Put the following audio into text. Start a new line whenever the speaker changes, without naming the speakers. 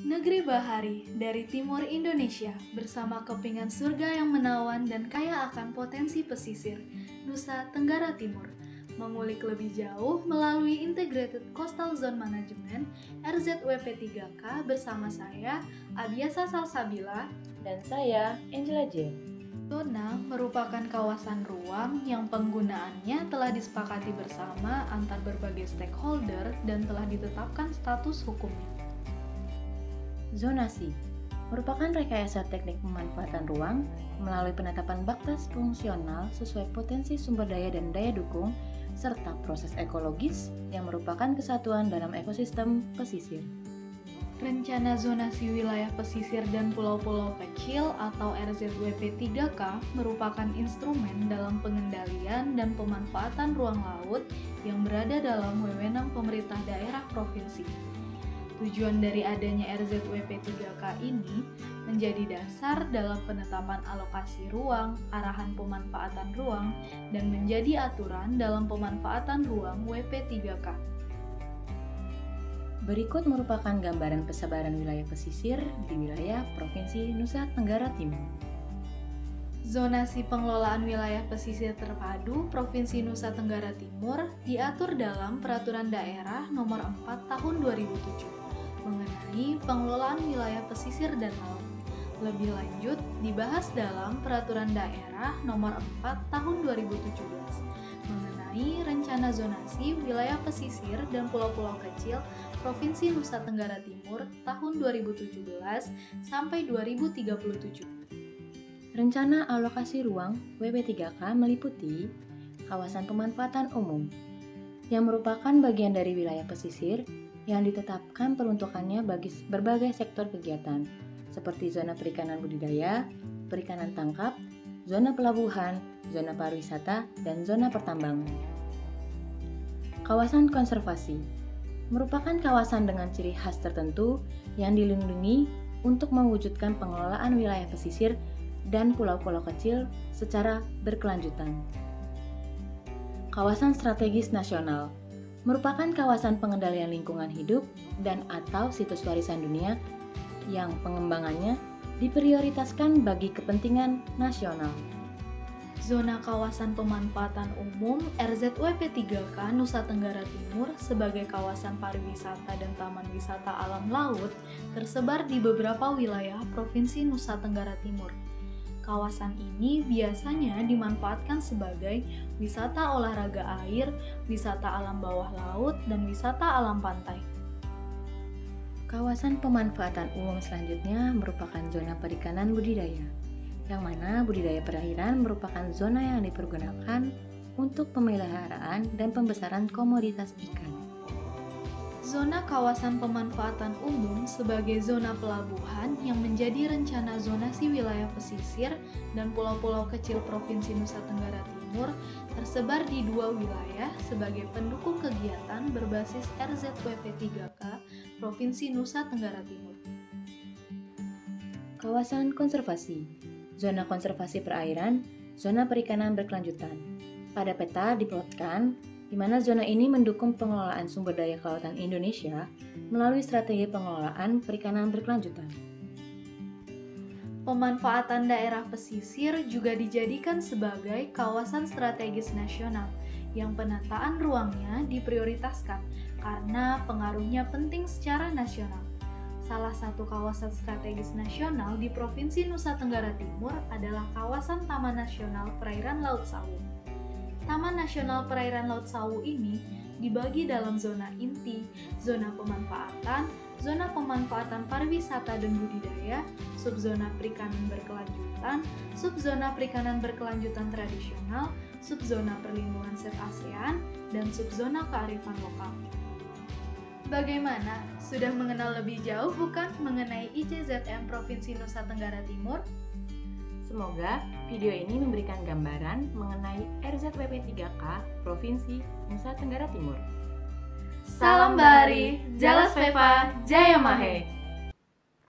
Negeri Bahari dari timur Indonesia bersama kepingan surga yang menawan dan kaya akan potensi pesisir Nusa Tenggara Timur. Mengulik lebih jauh melalui Integrated Coastal Zone Management RZWP3K bersama saya Abiasa Salsabila
dan saya Angela J.
Zona merupakan kawasan ruang yang penggunaannya telah disepakati bersama antar berbagai stakeholder dan telah ditetapkan status hukumnya.
Zonasi merupakan rekayasa teknik pemanfaatan ruang melalui penetapan batas fungsional sesuai potensi sumber daya dan daya dukung, serta proses ekologis yang merupakan kesatuan dalam ekosistem pesisir.
Rencana Zonasi Wilayah Pesisir dan Pulau-Pulau Kecil atau RZWP3K merupakan instrumen dalam pengendalian dan pemanfaatan ruang laut yang berada dalam wewenang pemerintah daerah provinsi. Tujuan dari adanya RZWP3K ini menjadi dasar dalam penetapan alokasi ruang, arahan pemanfaatan ruang, dan menjadi aturan dalam pemanfaatan ruang WP3K.
Berikut merupakan gambaran persebaran wilayah pesisir di wilayah Provinsi Nusa Tenggara Timur.
Zonasi pengelolaan wilayah pesisir terpadu Provinsi Nusa Tenggara Timur diatur dalam Peraturan Daerah Nomor 4 Tahun 2007 mengenai pengelolaan wilayah pesisir dan laut. Lebih lanjut dibahas dalam Peraturan Daerah Nomor 4 Tahun 2017 mengenai Rencana Zonasi Wilayah Pesisir dan Pulau-Pulau Kecil Provinsi Nusa Tenggara Timur tahun 2017 sampai 2037.
Rencana alokasi ruang WP3K meliputi kawasan pemanfaatan umum yang merupakan bagian dari wilayah pesisir yang ditetapkan peruntukannya bagi berbagai sektor kegiatan seperti zona perikanan budidaya, perikanan tangkap, zona pelabuhan, zona pariwisata, dan zona pertambangan. Kawasan konservasi merupakan kawasan dengan ciri khas tertentu yang dilindungi untuk mewujudkan pengelolaan wilayah pesisir dan pulau-pulau kecil secara berkelanjutan. Kawasan strategis nasional merupakan kawasan pengendalian lingkungan hidup dan atau situs warisan dunia yang pengembangannya diprioritaskan bagi kepentingan nasional.
Zona Kawasan Pemanfaatan Umum RZWP3K Nusa Tenggara Timur sebagai kawasan pariwisata dan taman wisata alam laut tersebar di beberapa wilayah Provinsi Nusa Tenggara Timur. Kawasan ini biasanya dimanfaatkan sebagai wisata olahraga air, wisata alam bawah laut, dan wisata alam pantai.
Kawasan pemanfaatan umum selanjutnya merupakan zona perikanan budidaya, yang mana budidaya perairan merupakan zona yang dipergunakan untuk pemeliharaan dan pembesaran komoditas ikan.
Zona kawasan pemanfaatan umum sebagai zona pelabuhan yang menjadi rencana zonasi wilayah pesisir dan pulau-pulau kecil Provinsi Nusa Tenggara Timur tersebar di dua wilayah sebagai pendukung kegiatan berbasis RZWP3K Provinsi Nusa Tenggara Timur.
Kawasan konservasi, zona konservasi perairan, zona perikanan berkelanjutan. Pada peta diplotkan di mana zona ini mendukung pengelolaan sumber daya kelautan Indonesia melalui strategi pengelolaan perikanan berkelanjutan.
Pemanfaatan daerah pesisir juga dijadikan sebagai kawasan strategis nasional yang penataan ruangnya diprioritaskan karena pengaruhnya penting secara nasional. Salah satu kawasan strategis nasional di Provinsi Nusa Tenggara Timur adalah kawasan Taman Nasional Perairan Laut Sawu. Taman Nasional Perairan Laut Sawu ini dibagi dalam zona inti, zona pemanfaatan pariwisata dan budidaya, subzona perikanan berkelanjutan, subzona perikanan berkelanjutan tradisional, subzona perlindungan set ASEAN, dan subzona kearifan lokal. Bagaimana? Sudah mengenal lebih jauh bukan mengenai ICZM Provinsi Nusa Tenggara Timur?
Semoga video ini memberikan gambaran mengenai RZWP3K Provinsi Nusa Tenggara Timur.
Salam Bahari, Jalas Peva, Jaya Mahe.